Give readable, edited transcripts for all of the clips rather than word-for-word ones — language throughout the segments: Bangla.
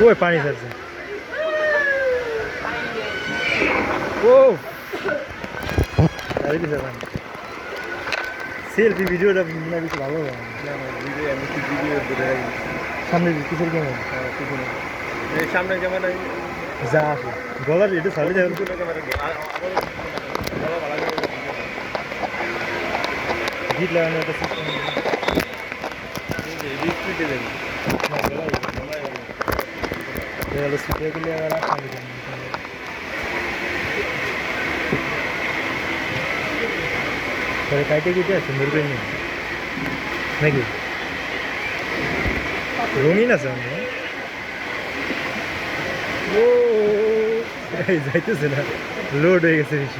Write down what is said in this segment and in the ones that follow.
ওই পানি ছাড়ছে। ও সেলফি ভিডিওটা মনে বেশি ভালো হয়। সামনে কিসের ক্যামেরা? সামনে ক্যামেরা যা আসে গলার এটা সাড়ে যাবে। গিট লাগানো একটা সিস্টেম সিটে গেলে আর পরে কাইটে কেটে সুন্দর করে নিই নাকি রঙিন আছে আমি। ও যাইতেছে না, লোড হয়ে গেছে বেশি।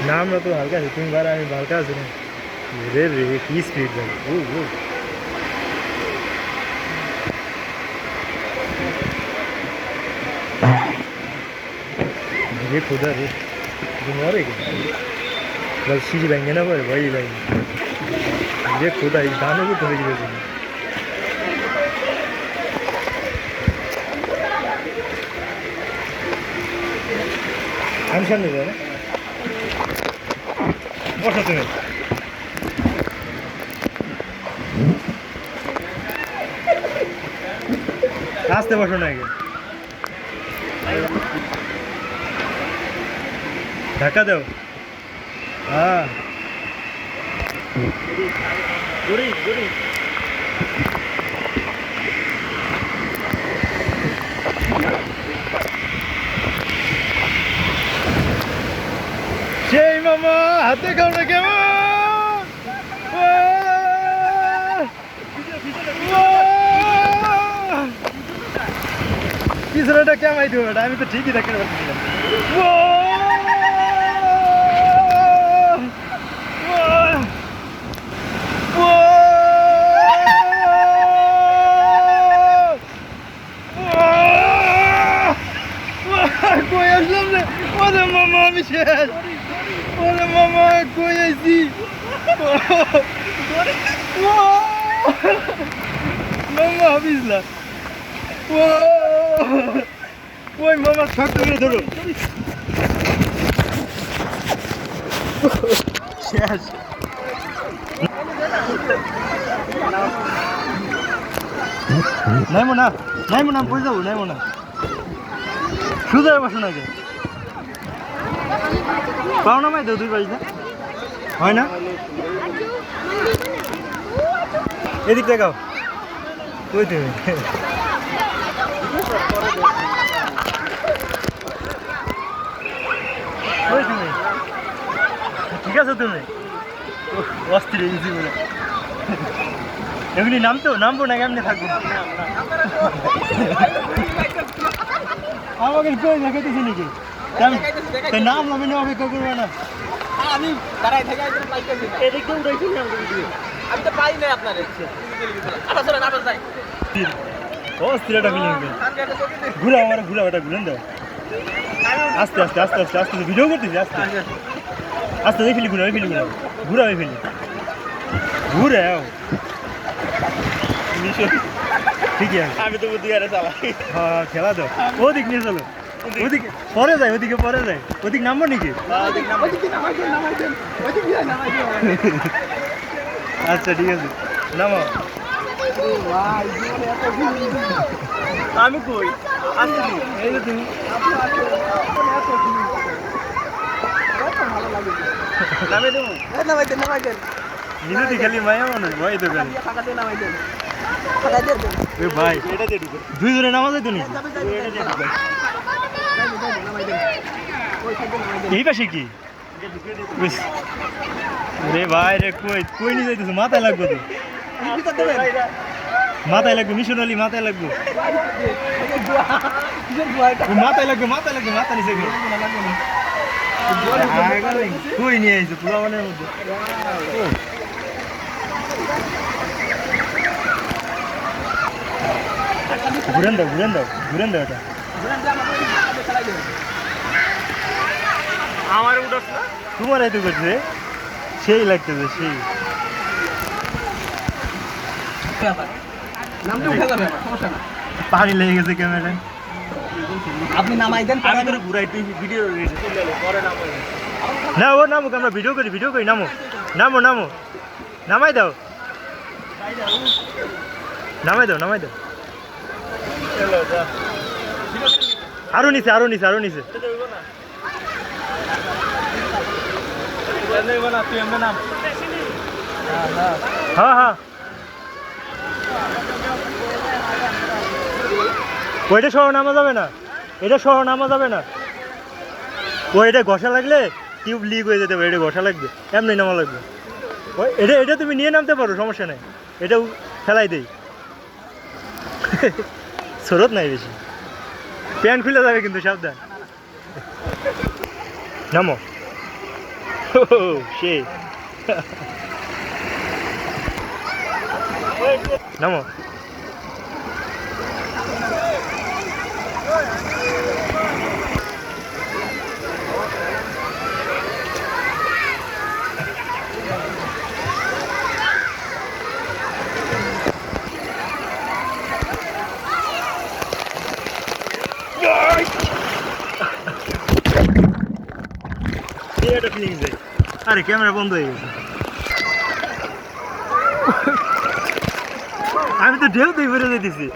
না আমরা তো হালকা আছি, তুমি বারা আমি হালকা আছি না। রে রে কি স্পিড যাবে। ও ও ये खुदा रे मरेगा बस शीश बहेंगे ना पर वही बहेंगे। ये खुदा इस दानों को थोड़ी वजह हम सामने जाए बसो तुम्हें आस्ते बसो ना ধাক্কা দাও। হ্যাঁ সেই মামা হাতে খাও না কেমন পিছনেটা কেমাই দেবো, আমি তো ঠিকই দেখতে পাচ্ছিলাম। কই আসলাম রে ওরে মামা, আমি শেষ। ওরে মামা কই আইছি। মামা হাবিজলা ওই মামা শক্ত করে ধরো। শেষ নাইমো না, নাইমো না, পড়ে যাবো। নাইমো না, শুধু বসো না, পাও না মাই দাও দুই বাড়িতে হয় না। এদিক দেখাও কই তুমি। কই তুমি, ঠিক আছে তুমি অস্থির ইজি বলে এমনি নামবো না কেমনি থাকবো। আমাকে কই দেখাইতেছি নাকি নাম আমি অপেক্ষা করবো না। আমি দাঁড়াই থেকে এদিকে উঠাইছি আমি তো পাই নাই আপনার অস্থিরটা ফিলিং ঘুরা আমার ঘুরা ওটা ঘুরেন দাও। আস্তে আস্তে আস্তে আস্তে আস্তে ভিডিও করতেছি। আস্তে আস্তে ওই ফেলি ঘুরা, ওই ফেলি ঘুরা, ঘুরা ওই ফেলি ঘুরে ঠিক আছে। আমি তো বুদ্ধি আরে চালাই। হ্যাঁ খেলা দাও, ওদিক নিয়ে চলো, ওদিকে পরে যায়, ওদিকে পরে যায়। ওদিক নামবো নাকি? আচ্ছা ঠিক আছে নামো। আমি কই আসছি এই যে তুমি নামে দেবো নামাই দেন নিজে খালি মায়া মানুষ ভাই তো খালি ভাই দুইজনে নামা যাইতো নাকি? এই পাশে কি রে ভাই রে কই কই নিয়ে যাইতেছো? মাথায় লাগবে তো, মাথায় লাগবে মিশন আলী, মাথায় লাগবে, মাথায় লাগবে, মাথায় লাগবে, মাথা নিচে কই নিয়ে আইছো পুরাবানের মধ্যে। ঘুরেন দাও, ঘুরেন দাও, ঘুরেন দাও। এটা আমার উঠাস না, তোমার এত করছে সেই লাগতেছে সেই। নামটা উঠে যাবে আমার সমস্যা না পানি লেগে গেছে ক্যামেরায়। আপনি নামাই দেন আমি তোর ঘুরাই তুই ভিডিও পরে নামাই না ও নামুক আমরা ভিডিও করি নামো নামো নামো নামাই দাও নামাই দাও আরো নিচে হ্যাঁ ওইটা সহ নামা যাবে না, এটা সহ নামা যাবে না। এটা ঘষা লাগলে টিউব লিক হয়ে যেতে পারে, এটা ঘষা লাগবে, এমনি নামা লাগবে। ওই এটা তুমি নিয়ে নামতে পারো, সমস্যা নেই, এটাও ফেলাই দেই। স্রোত নাই বেশি, প্যান্ট খুলে যাবে কিন্তু, সাবধান। নামো সে নামো। আরে ক্যামেরা বন্ধ হয়ে গেছে, আমি তো ঢেউ দিয়ে বেরোতে দিছি।